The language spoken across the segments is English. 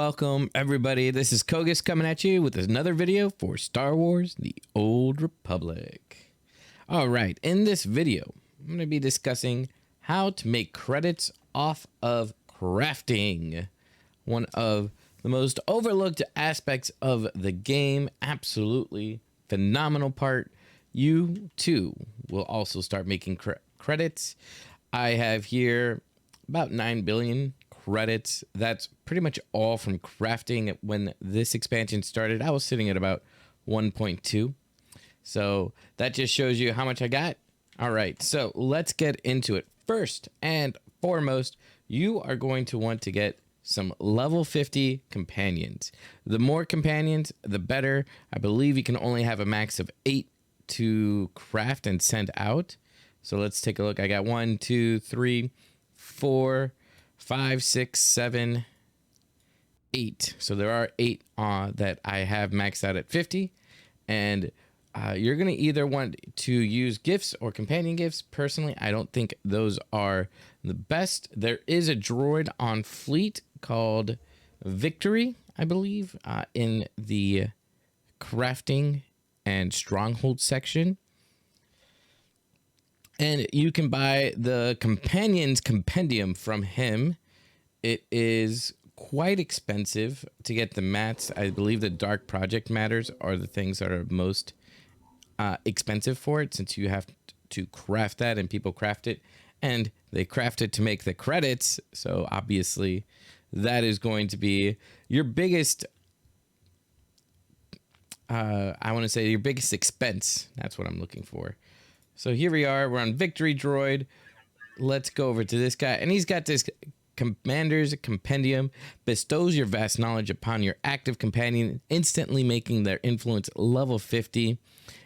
Welcome, everybody. This is Kogus coming at you with another video for Star Wars: The Old Republic. All right, in this video, I'm going to be discussing how to make credits off of crafting. One of the most overlooked aspects of the game. Absolutely phenomenal part. You, too, will also start making credits. I have here about 9 billion credits. That's pretty much all from crafting. When this expansion started, I was sitting at about 1.2. So that just shows you how much I got. All right, so let's get into it. First and foremost, you are going to want to get some level 50 companions. The more companions, the better. I believe you can only have a max of 8 to craft and send out. So let's take a look. I got 1, 2, 3, 4, 5, 6, 7, 8. So there are 8 that I have maxed out at 50. And you're going to either want to use gifts or companion gifts. Personally, I don't think those are the best. There is a droid on fleet called Victory, I believe, in the crafting and stronghold section. And you can buy the Companion's Compendium from him. It is quite expensive to get the mats. I believe the Dark Project matters are the things that are most expensive for it, since you have to craft that and people craft it. And they craft it to make the credits. So obviously that is going to be your biggest, I want to say your biggest expense. That's what I'm looking for. So here we are, we're on Victory Droid. Let's go over to this guy. And he's got this Commander's Compendium. Bestows your vast knowledge upon your active companion, instantly making their influence level 50.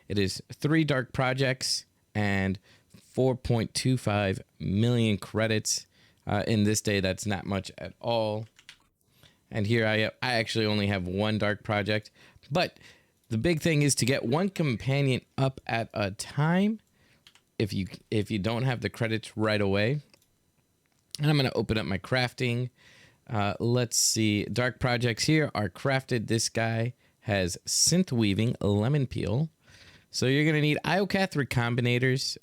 It is 3 dark projects and 4.25 million credits. In this day, that's not much at all. And here I actually only have 1 dark project. But the big thing is to get 1 companion up at a time. If you don't have the credits right away. And I'm going to open up my crafting. Let's see. Dark projects here are crafted. This guy has synth weaving, lemon peel. So you're going to need Iocath recombinators,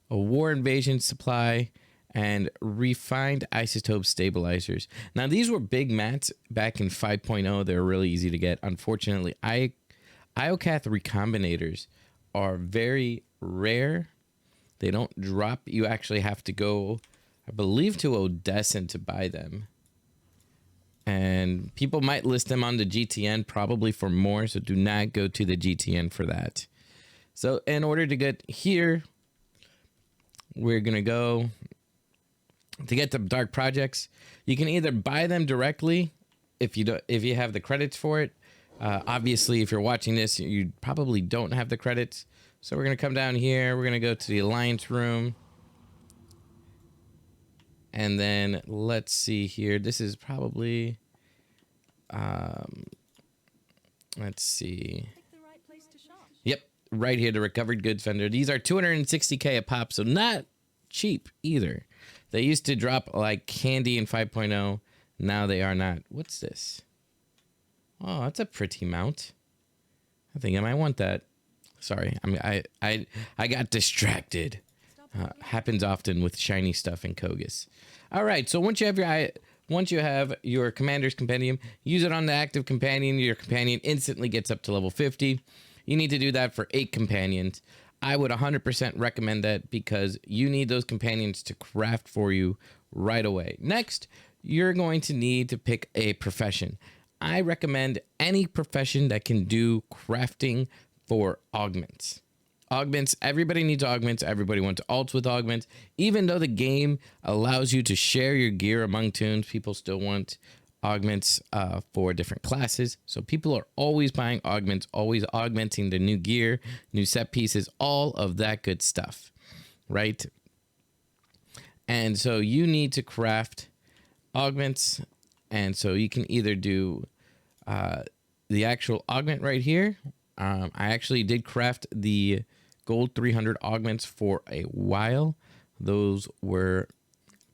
a war invasion supply, and refined isotope stabilizers. Now, these were big mats back in 5.0. They're really easy to get. Unfortunately, Iocath recombinators are very rare. They don't drop. You actually have to go, I believe, to Odessa to buy them. And people might list them on the GTN probably for more, so do not go to the GTN for that. So in order to get here, we're going to go to get the dark projects. You can either buy them directly if you have the credits for it. Obviously, if you're watching this, you probably don't have the credits. So we're going to come down here. We're going to go to the Alliance room. And then let's see here. This is probably, let's see. Pick the right place to shop. Yep, right here, the recovered goods vendor. These are 260K a pop, so not cheap either. They used to drop like candy in 5.0. Now they are not. What's this? Oh, that's a pretty mount. I think I might want that. Sorry, I got distracted. Happens often with shiny stuff in Kogus. All right, so once you have your Commander's Compendium, use it on the active companion. Your companion instantly gets up to level 50. You need to do that for 8 companions. I would 100% recommend that because you need those companions to craft for you right away. Next, you're going to need to pick a profession. I recommend any profession that can do crafting for augments. Augments, everybody needs augments. Everybody wants alts with augments. Even though the game allows you to share your gear among toons, people still want augments for different classes. So people are always buying augments, always augmenting the new gear, new set pieces, all of that good stuff, right? And so you need to craft augments. And so you can either do the actual augment right here. I actually did craft the gold 300 augments for a while. Those were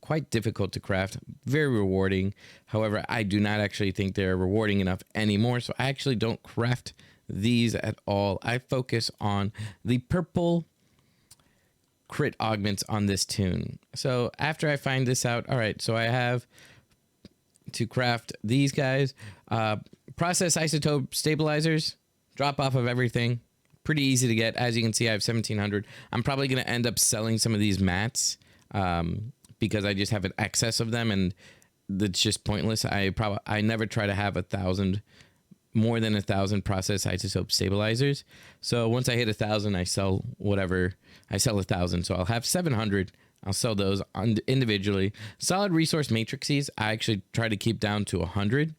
quite difficult to craft, very rewarding. However, I do not actually think they're rewarding enough anymore, so I actually don't craft these at all. I focus on the purple crit augments on this tune. So after I find this out, all right, so I have to craft these guys. Process isotope stabilizers, drop off of everything. Pretty easy to get. As you can see, I have 1700. I'm probably going to end up selling some of these mats because I just have an excess of them and it's just pointless. I never try to have more than 1,000 process isotope stabilizers. So once I hit 1,000, I sell whatever. I sell 1,000. So I'll have 700. I'll sell those individually. Solid resource matrices, I actually try to keep down to 100.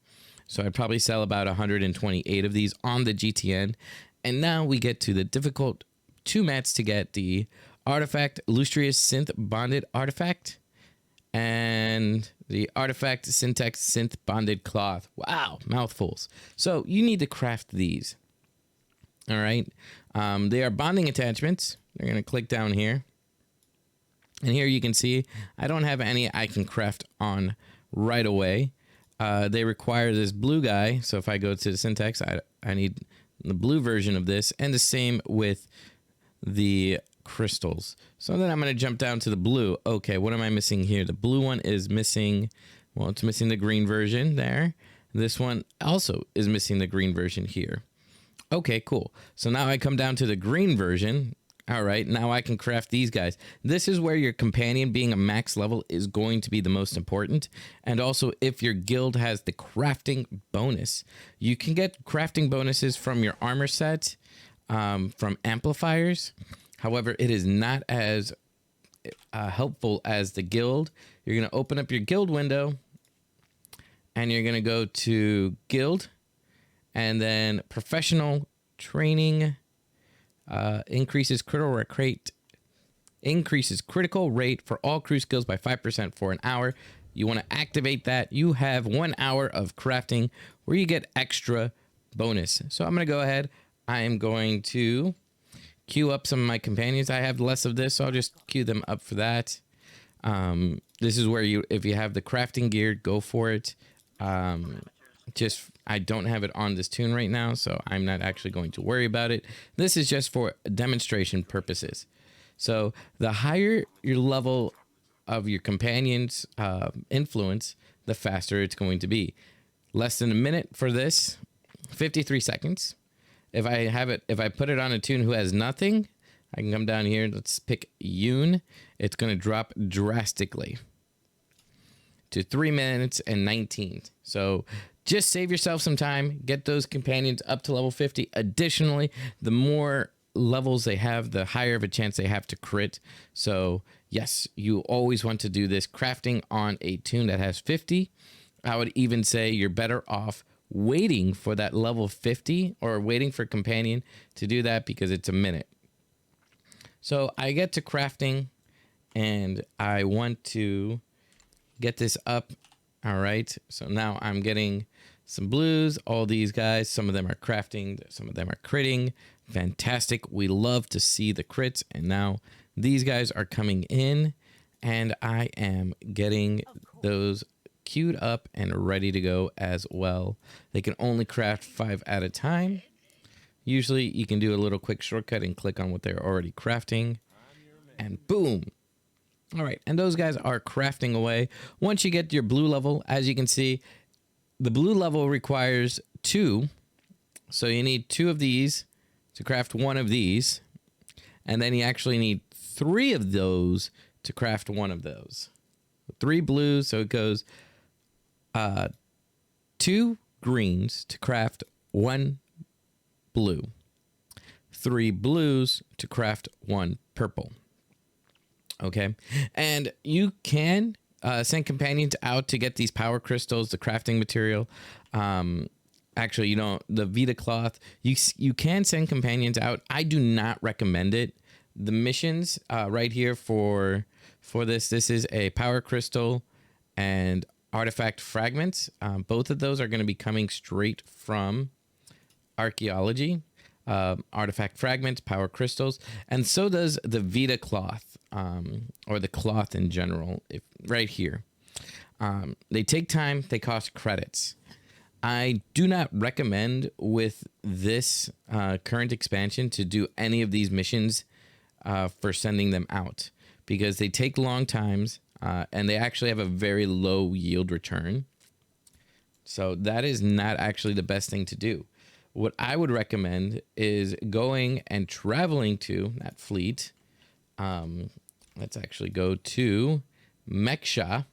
So I'd probably sell about 128 of these on the GTN. And now we get to the difficult 2 mats to get: the Artifact Lustrious Synth Bonded Artifact and the Artifact Syntax Synth Bonded Cloth. Wow, mouthfuls. So you need to craft these. All right. They are bonding attachments. They're going to click down here. And here you can see I don't have any I can craft on right away. They require this blue guy. So if I go to the syntax, I need the blue version of this, and the same with the crystals. So then I'm going to jump down to the blue. Okay, what am I missing here? The blue one is missing, well, it's missing the green version there. This one also is missing the green version here. Okay, cool. So now I come down to the green version. All right, now I can craft these guys. This is where your companion being a max level is going to be the most important. And also, if your guild has the crafting bonus, you can get crafting bonuses from your armor set, from amplifiers. However, it is not as helpful as the guild. You're going to open up your guild window, and you're going to go to guild, and then professional training. Increases critical rate for all crew skills by 5% for an hour. You want to activate that. You have 1 hour of crafting where you get extra bonus. So I'm going to go ahead. I am going to queue up some of my companions. I have less of this, so I'll just queue them up for that. This is where if you have the crafting gear, go for it. I don't have it on this tune right now, so I'm not actually going to worry about it. This is just for demonstration purposes. So the higher your level of your companion's influence, the faster it's going to be. Less than a minute for this, 53 seconds. If I put it on a tune who has nothing, I can come down here. Let's pick Yoon. It's going to drop drastically to 3 minutes and 19. So just save yourself some time. Get those companions up to level 50. Additionally, the more levels they have, the higher of a chance they have to crit. So yes, you always want to do this. Crafting on a tune that has 50, I would even say you're better off waiting for that level 50 or waiting for companion to do that because it's a minute. So I get to crafting and I want to get this up. All right. So now I'm getting some blues. All these guys, some of them are crafting, some of them are critting. Fantastic. We love to see the crits. And now these guys are coming in and I am getting those queued up and ready to go as well. They can only craft 5 at a time. Usually you can do a little quick shortcut and click on what they're already crafting and boom. All right. And those guys are crafting away. Once you get your blue level, as you can see, the blue level requires 2. So you need 2 of these to craft 1 of these. And then you actually need 3 of those to craft 1 of those. 3 blues. So it goes 2 greens to craft 1 blue. 3 blues to craft 1 purple. Okay. And you can send companions out to get these power crystals, the crafting material. Actually, you know, the Vita cloth, you can send companions out. I do not recommend it. The missions right here for this is a power crystal and artifact fragments. Both of those are going to be coming straight from archaeology. artifact fragments, power crystals, and so does the Vita cloth, or the cloth in general. Right here, they take time, they cost credits. I do not recommend with this current expansion to do any of these missions for sending them out, because they take long times and they actually have a very low yield return. So that is not actually the best thing to do. What I would recommend is going and traveling to that fleet. Let's actually go to Meksha.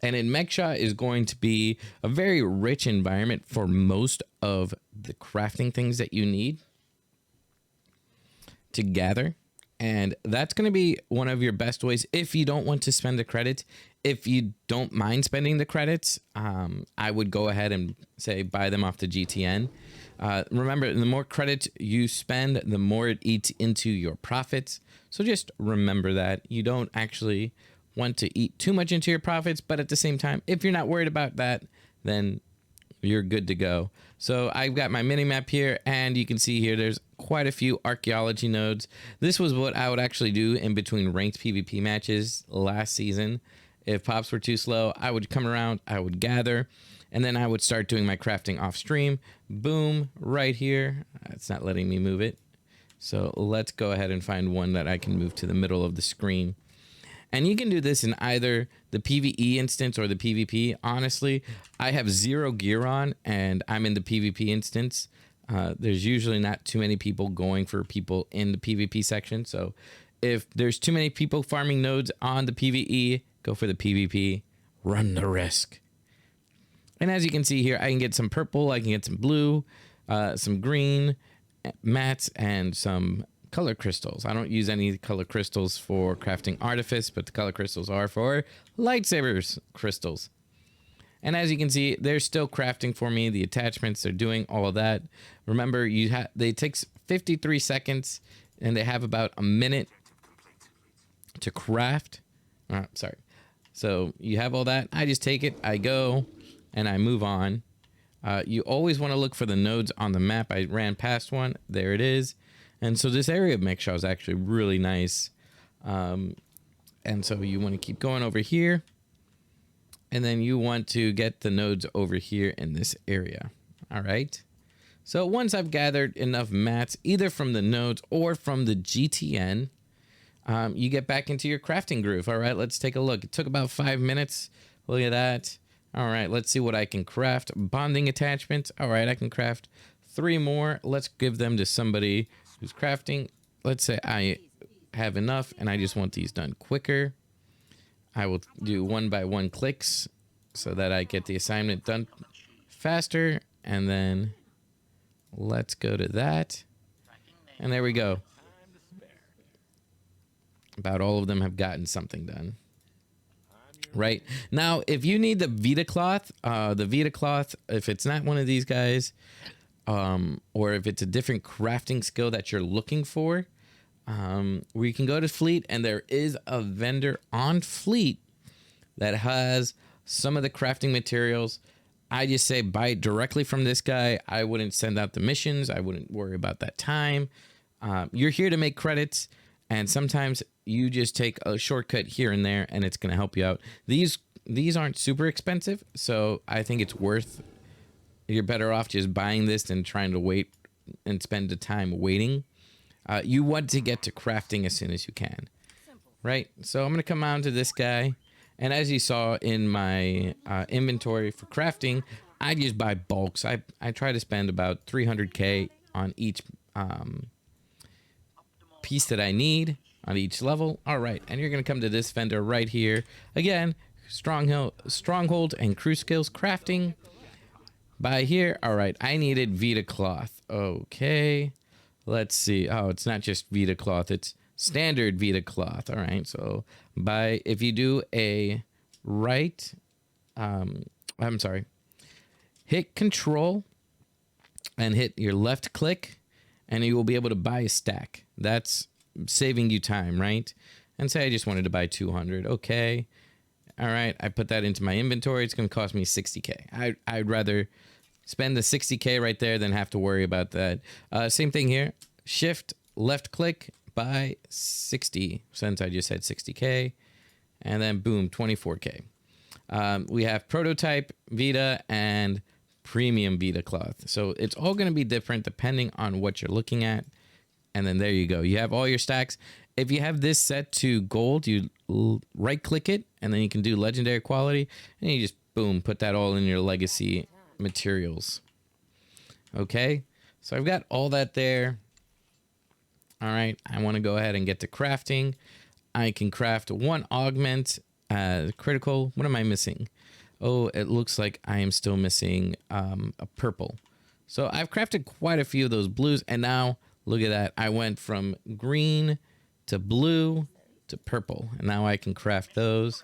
And in Meksha is going to be a very rich environment for most of the crafting things that you need to gather. And that's going to be one of your best ways if you don't want to spend the credit. If you don't mind spending the credits, I would go ahead and say buy them off the GTN. Remember, the more credits you spend, the more it eats into your profits. So just remember that. You don't actually want to eat too much into your profits, but at the same time, if you're not worried about that, then you're good to go. So I've got my mini map here, and you can see here there's quite a few archaeology nodes. This was what I would actually do in between ranked PvP matches last season. If pops were too slow, I would come around, I would gather, and then I would start doing my crafting off stream. Boom, right here. It's not letting me move it. So let's go ahead and find one that I can move to the middle of the screen. And you can do this in either the PvE instance or the PvP. Honestly, I have 0 gear on and I'm in the PvP instance. There's usually not too many people going for people in the PvP section. So if there's too many people farming nodes on the PvE, go for the PvP. Run the risk. And as you can see here, I can get some purple, I can get some blue, some green mats, and some color crystals. I don't use any color crystals for crafting artifice, but the color crystals are for lightsabers crystals. And as you can see, they're still crafting for me. The attachments, they're doing all of that. Remember, they take 53 seconds and they have about a minute to craft. Sorry. So you have all that. I just take it, I go, and I move on. You always want to look for the nodes on the map. I ran past one. There it is. And so this area of Meksha is actually really nice. And so you want to keep going over here. And then you want to get the nodes over here in this area. All right. So once I've gathered enough mats, either from the nodes or from the GTN, you get back into your crafting groove. All right, let's take a look. It took about 5 minutes. Look at that. All right, let's see what I can craft. Bonding attachments. All right, I can craft 3 more. Let's give them to somebody who's crafting. Let's say I have enough and I just want these done quicker. I will do 1 by 1 clicks so that I get the assignment done faster. And then let's go to that. And there we go. About all of them have gotten something done. Right now, if you need the Vita cloth, if it's not one of these guys, or if it's a different crafting skill that you're looking for, we can go to Fleet, and there is a vendor on Fleet that has some of the crafting materials. I just say buy it directly from this guy. I wouldn't send out the missions. I wouldn't worry about that time. You're here to make credits, and sometimes you just take a shortcut here and there, and it's going to help you out. These aren't super expensive, so I think it's worth. You're better off just buying this than trying to wait and spend the time waiting. You want to get to crafting as soon as you can, right? So I'm going to come on to this guy. And as you saw in my inventory for crafting, I just buy bulks. I try to spend about 300K on each piece that I need on each level. All right, and you're going to come to this vendor right here. Again, Stronghold and Crew Skills Crafting. Buy here. All right, I needed Vita cloth. Okay, let's see. Oh, it's not just Vita cloth. It's standard Vita cloth. All right, so if you do a hit Control and hit your left click, and you will be able to buy a stack. That's saving you time, right? And say I just wanted to buy 200. Okay, all right, I put that into my inventory. It's going to cost me 60K. I'd rather spend the 60K right there, then have to worry about that. Same thing here. Shift left click, buy 60, since I just said 60K, and then boom, 24K. We have prototype Vita and premium Vita cloth. So it's all going to be different depending on what you're looking at. And then there you go. You have all your stacks. If you have this set to gold, you right click it and then you can do legendary quality and you just boom, put that all in your legacy materials. Okay. So I've got all that there. All right. I want to go ahead and get to crafting. I can craft one augment critical. What am I missing? Oh, it looks like I am still missing a purple. So I've crafted quite a few of those blues, and now look at that. I went from green to blue to purple, and now I can craft those.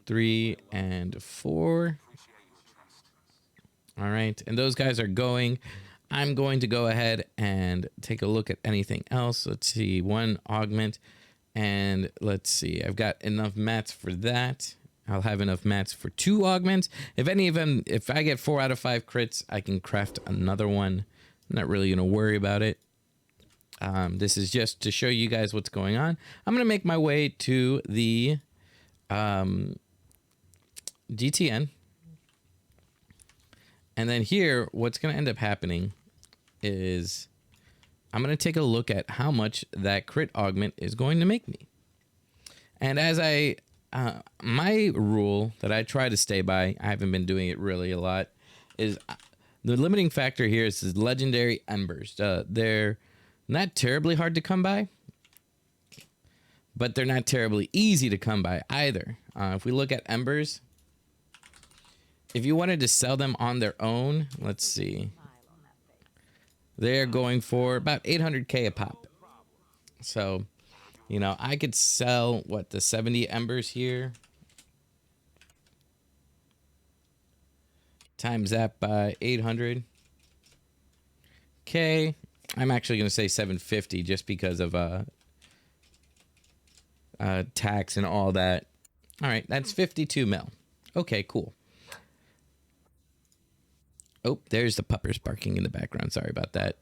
3 and 4. All right, and those guys are going. I'm going to go ahead and take a look at anything else. Let's see, one augment, and let's see. I've got enough mats for that. I'll have enough mats for 2 augments. If any of them, if I get 4 out of 5 crits, I can craft another one. I'm not really going to worry about it. This is just to show you guys what's going on. I'm going to make my way to the GTN. And then here, what's going to end up happening is I'm going to take a look at how much that crit augment is going to make me. And as my rule that I try to stay by, I haven't been doing it really a lot, is the limiting factor here is legendary embers. They're not terribly hard to come by, but they're not terribly easy to come by either. If we look at embers, if you wanted to sell them on their own, let's see, they're going for about 800K a pop. So, you know, I could sell, what, the 70 embers here. Times that by 800K. I'm actually going to say 750 just because of tax and all that. All right, that's 52 mil. Okay, cool. Oh, there's the puppers barking in the background. Sorry about that.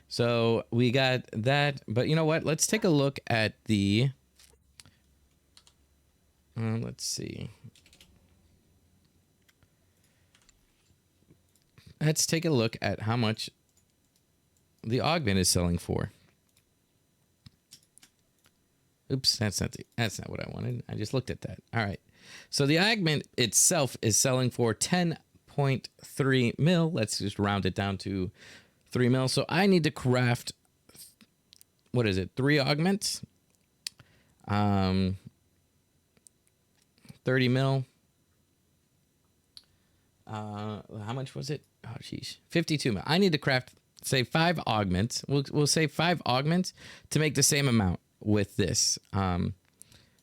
So we got that, but you know what? Let's take a look at the, let's see. Let's take a look at how much the augment is selling for. Oops, that's not what I wanted. I just looked at that. All right. So the augment itself is selling for 10.3 mil. Let's just round it down to 3 mil. So I need to craft, what is it? 3 augments. 30 mil. How much was it? Oh, geez. 52 mil. I need to craft, say, 5 augments. We'll say 5 augments to make the same amount with this.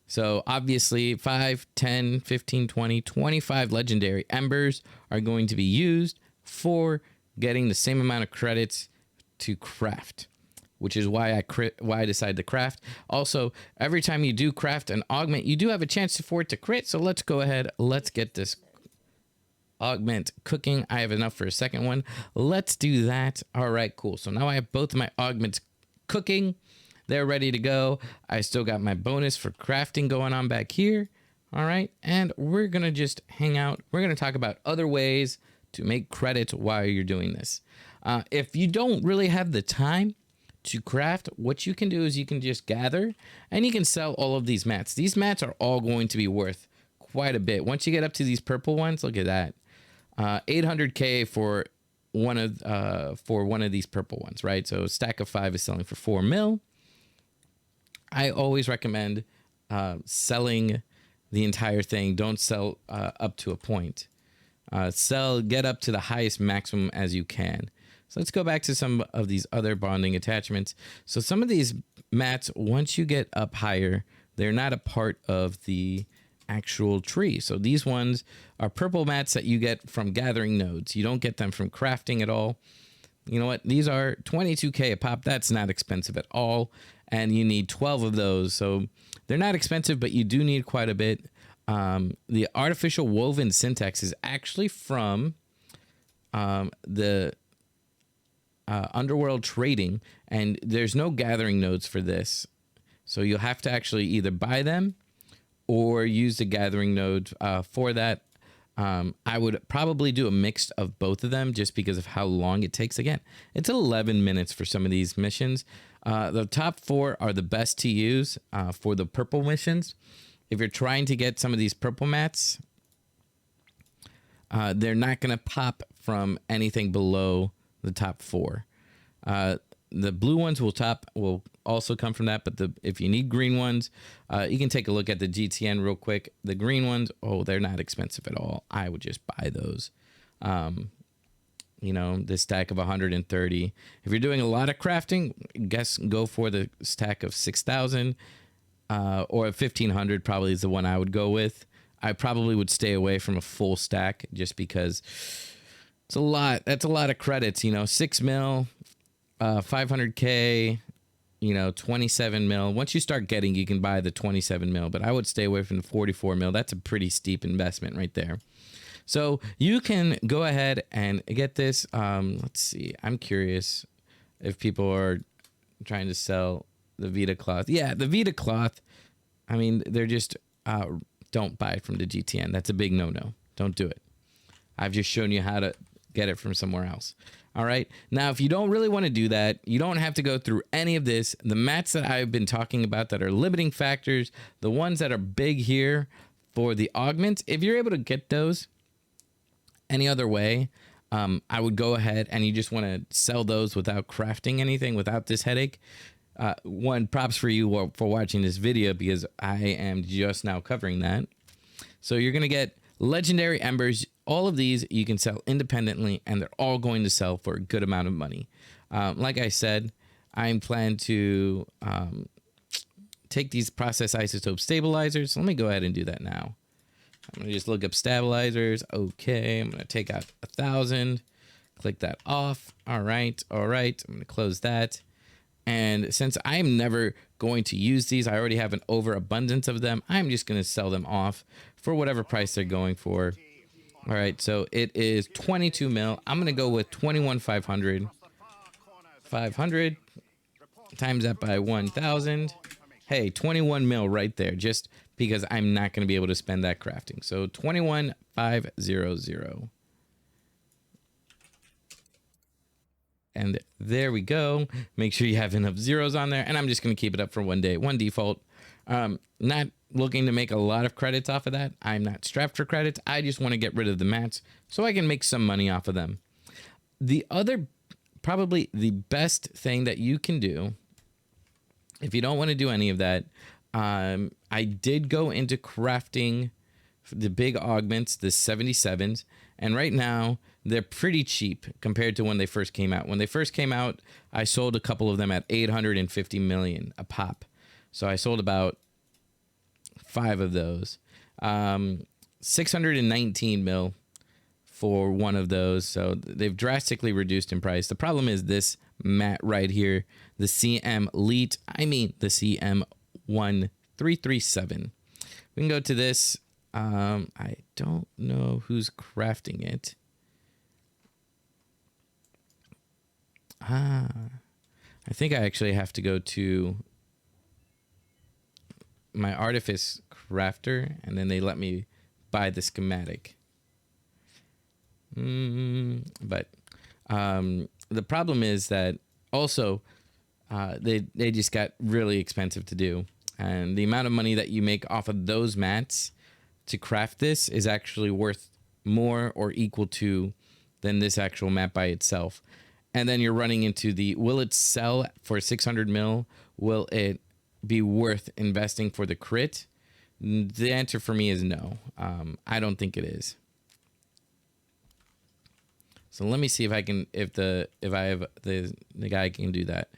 So obviously 5, 10, 15, 20, 25 legendary embers are going to be used for getting the same amount of credits to craft, which is why I decided to craft. Also, every time you do craft an augment, you do have a chance for it to crit. So let's go ahead. Let's get this augment cooking. I have enough for a second one. Let's do that. All right, cool. So now I have both of my augments cooking. They're ready to go. I still got my bonus for crafting going on back here. All right. And we're going to just hang out. We're going to talk about other ways to make credits while you're doing this. If you don't really have the time to craft, what you can do is you can just gather and you can sell all of these mats. These mats are all going to be worth quite a bit. Once you get up to these purple ones, look at that. 800K for one of these purple ones, right? So a stack of 5 is selling for 4 mil. I always recommend selling the entire thing. Don't sell up to a point. Get up to the highest maximum as you can. So let's go back to some of these other bonding attachments. So some of these mats, once you get up higher, they're not a part of the actual tree. So these ones are purple mats that you get from gathering nodes. You don't get them from crafting at all. You know what? These are 22K a pop. That's not expensive at all. And you need 12 of those. So they're not expensive, but you do need quite a bit. The artificial woven syntax is actually from the underworld trading, and there's no gathering nodes for this. So you'll have to actually either buy them or use the gathering node for that. I would probably do a mix of both of them just because of how long it takes. Again, it's 11 minutes for some of these missions. The top 4 are the best to use for the purple missions. If you're trying to get some of these purple mats, they're not going to pop from anything below the top 4. The blue ones will also come from that, but if you need green ones, you can take a look at the GTN real quick. The green ones, they're not expensive at all. I would just buy those. This stack of 130. If you're doing a lot of crafting, go for the stack of 6,000 or 1,500 probably is the one I would go with. I probably would stay away from a full stack just because it's a lot. That's a lot of credits, 6 mil, 500K, 27 mil. Once you start getting, you can buy the 27 mil, but I would stay away from the 44 mil. That's a pretty steep investment right there. So you can go ahead and get this. Let's see. I'm curious if people are trying to sell the Vita cloth. Yeah, the Vita cloth. I mean, they're just don't buy it from the GTN. That's a big no-no. Don't do it. I've just shown you how to get it from somewhere else. All right. Now, if you don't really want to do that, you don't have to go through any of this. The mats that I've been talking about that are limiting factors, the ones that are big here for the augments, if you're able to get those any other way, I would go ahead and you just want to sell those without crafting anything, without this headache. One, props for you for watching this video because I am just now covering that. So you're going to get legendary embers. All of these you can sell independently and they're all going to sell for a good amount of money. Like I said, I'm planning to take these process isotope stabilizers. So let me go ahead and do that now. I'm going to just look up stabilizers. Okay, I'm going to take out 1,000. Click that off. All right. I'm going to close that. And since I'm never going to use these, I already have an overabundance of them. I'm just going to sell them off for whatever price they're going for. All right, so it is 22 mil. I'm going to go with 21,500. 500 times that by 1,000. Hey, 21 mil right there, just because I'm not going to be able to spend that crafting. So 21,500. And there we go. Make sure you have enough zeros on there. And I'm just going to keep it up for one day, one default. Not looking to make a lot of credits off of that. I'm not strapped for credits. I just want to get rid of the mats so I can make some money off of them. The other, probably the best thing that you can do, if you don't want to do any of that, I did go into crafting the big augments, the 77s. And right now, they're pretty cheap compared to when they first came out. When they first came out, I sold a couple of them at 850 million a pop. So I sold about 5 of those. 619 mil for one of those. So they've drastically reduced in price. The problem is this mat right here, the CM Elite. I mean, the CM1337. We can go to this. I don't know who's crafting it. I think I actually have to go to my artifice crafter, and then they let me buy the schematic. But the problem is that also they just got really expensive to do, and the amount of money that you make off of those mats to craft this is actually worth more or equal to than this actual mat by itself. And then you're running into the, will it sell for 600 mil? Will it be worth investing for the crit? The answer for me is no. I don't think it is. So let me see if I can, if I have the guy can do that.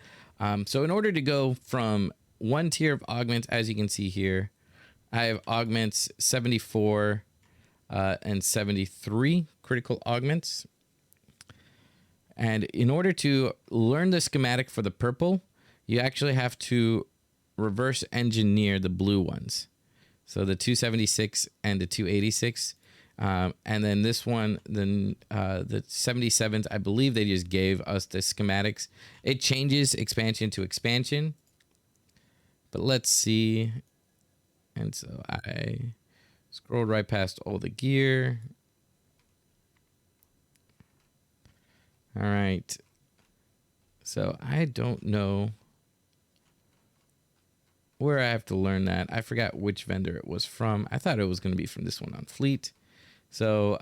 So in order to go from one tier of augments, as you can see here, I have augments 74 and 73 critical augments. And in order to learn the schematic for the purple, you actually have to reverse engineer the blue ones. So the 276 and the 286. And then this one, then the 77th, I believe they just gave us the schematics. It changes expansion to expansion. But let's see. And so I scrolled right past all the gear. All right. So I don't know where I have to learn that. I forgot which vendor it was from. I thought it was going to be from this one on Fleet. So,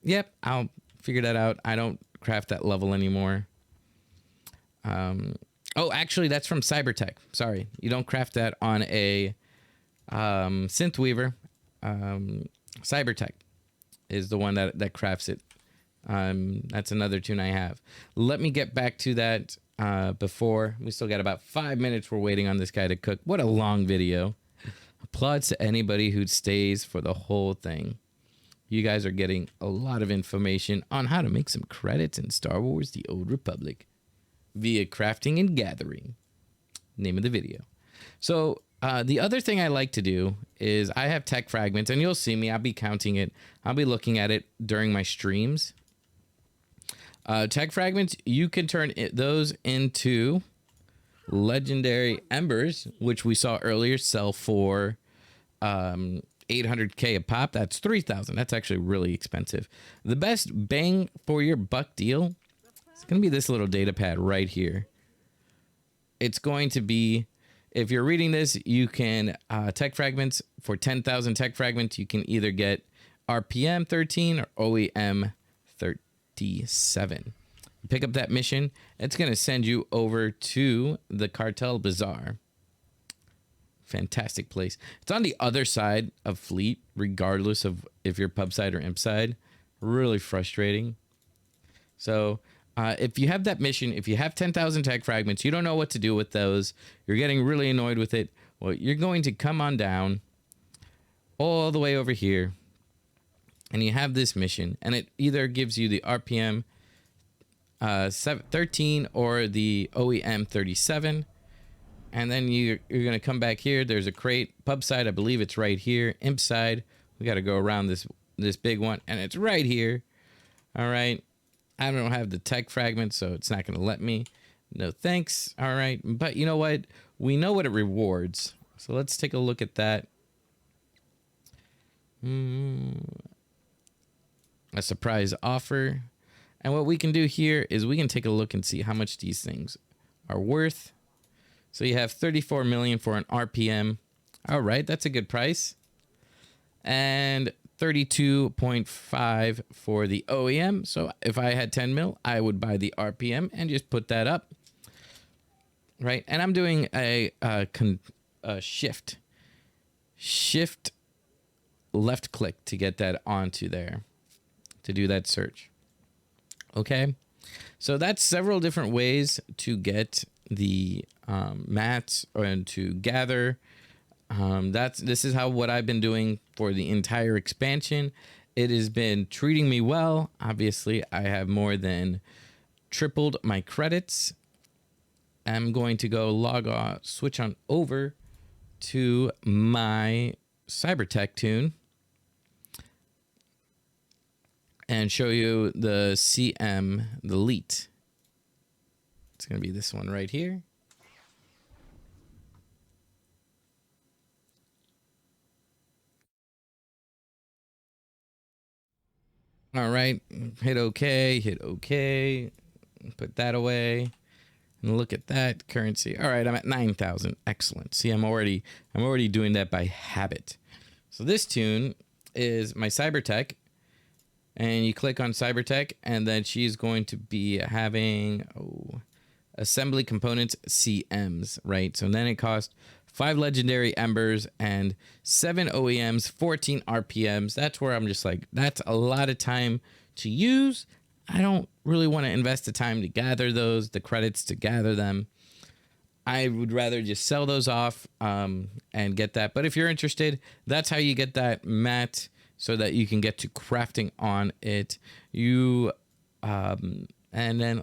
yep, I'll figure that out. I don't craft that level anymore. Oh, actually, that's from Cybertech. Sorry, you don't craft that on a Synthweaver. Cybertech is the one that crafts it. That's another tune I have. Let me get back to that before. We still got about 5 minutes. We're waiting on this guy to cook. What a long video. Applauds to anybody who stays for the whole thing. You guys are getting a lot of information on how to make some credits in Star Wars: The Old Republic via crafting and gathering. Name of the video. So the other thing I like to do is I have tech fragments, and you'll see me. I'll be counting it. I'll be looking at it during my streams. Tech fragments, you can turn those into legendary embers, which we saw earlier sell for 800k a pop. That's 3,000. That's actually really expensive. The best bang for your buck deal is going to be this little data pad right here. It's going to be, if you're reading this, you can tech fragments for 10,000 tech fragments. You can either get RPM 13 or OEM 37. Pick up that mission. It's going to send you over to the Cartel Bazaar. Fantastic place. It's on the other side of Fleet, regardless of if you're pub side or imp side. Really frustrating. So if you have that mission, if you have 10,000 tech fragments, you don't know what to do with those, you're getting really annoyed with it, well, you're going to come on down all the way over here, and you have this mission, and it either gives you the RPM 13 or the OEM 37. And then you're going to come back here. There's a crate. Pub side, I believe it's right here. Imp side, we got to go around this big one, and it's right here. All right. I don't have the tech fragment, so it's not going to let me. No thanks. All right. But you know what? We know what it rewards. So let's take a look at that. A surprise offer. And what we can do here is we can take a look and see how much these things are worth. So you have 34 million for an RPM. All right, that's a good price. And 32.5 for the OEM. So if I had 10 mil, I would buy the RPM and just put that up. Right, and I'm doing a shift left click to get that onto there, to do that search. Okay, so that's several different ways to get the mats and to gather. This is how what I've been doing for the entire expansion. It has been treating me well. Obviously, I have more than tripled my credits. I'm going to go log off, switch on over to my Cybertech tune and show you the CM, the Elite. It's going to be this one right here. All right, hit OK, put that away, and look at that currency. All right, I'm at 9,000. Excellent. See, I'm already doing that by habit. So this tune is my Cybertech, and you click on Cybertech, and then she's going to be having assembly components CMs, right? So then it costs 5 legendary embers and 7 OEMs, 14 RPMs. That's where I'm just like, that's a lot of time to use. I don't really want to invest the time to gather those, the credits to gather them. I would rather just sell those off and get that. But if you're interested, that's how you get that mat so that you can get to crafting on it. And then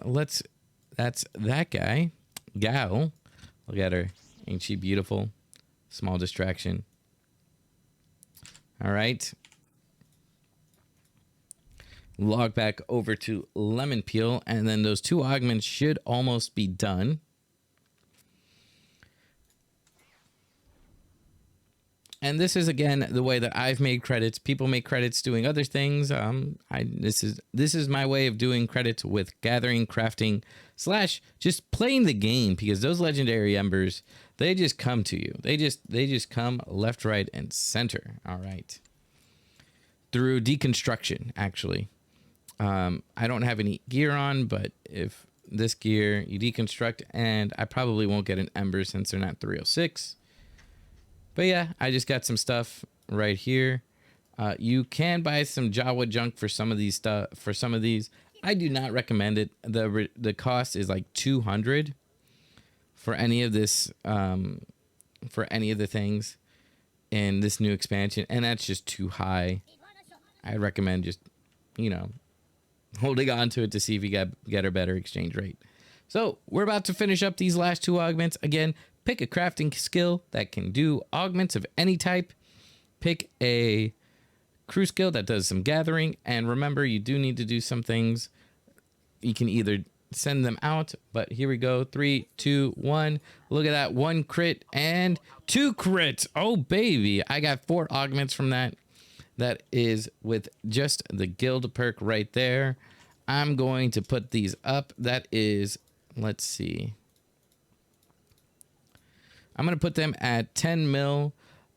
that's that guy, gal. Look at her. Ain't she beautiful? Small distraction. All right. log back over to lemon peel, and then those 2 augments should almost be done. And this is again the way that I've made credits. People make credits doing other things. This is my way of doing credits with gathering, crafting, / just playing the game, because those legendary embers, they just come to you. They just come left, right, and center. All right. Through deconstruction, actually. I don't have any gear on, but if this gear you deconstruct, and I probably won't get an ember since they're not 306. But yeah, I just got some stuff right here. You can buy some Jawa junk for some of these stuff. For some of these, I do not recommend it. The cost is like 200 for any of this, for any of the things in this new expansion, and that's just too high. I recommend just, holding on to it to see if you get a better exchange rate. So we're about to finish up these last 2 augments. Again, pick a crafting skill that can do augments of any type. Pick a crew skill that does some gathering. And remember, you do need to do some things. You can either send them out, but here we go. 3, 2, 1. Look at that. 1 crit and 2 crits. Oh, baby. I got 4 augments from that. That is with just the guild perk right there. I'm going to put these up. That is, let's see. I'm going to put them at 10 mil,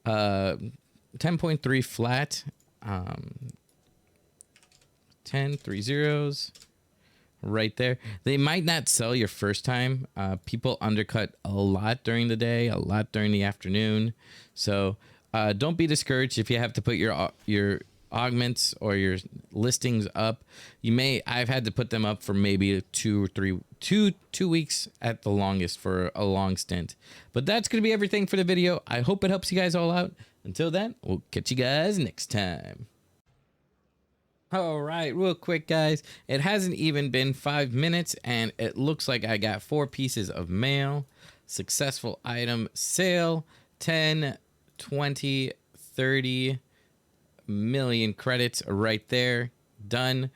10.3 flat, 10, 3 zeros right there. They might not sell your first time. People undercut a lot during the day, a lot during the afternoon. So don't be discouraged if you have to put your augments or your listings up. I've had to put them up for maybe 2 weeks at the longest for a long stint. But that's going to be everything for the video. I hope it helps you guys all out. Until then, we'll catch you guys next time. All right, real quick, guys. It hasn't even been 5 minutes, and it looks like I got 4 pieces of mail. Successful item sale, 10, 20, 30 million credits right there. Done.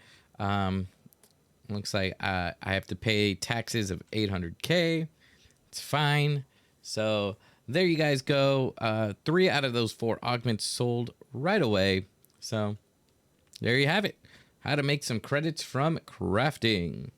Looks like I have to pay taxes of 800K. It's fine. So there you guys go. 3 out of those 4 augments sold right away. So there you have it. How to make some credits from crafting.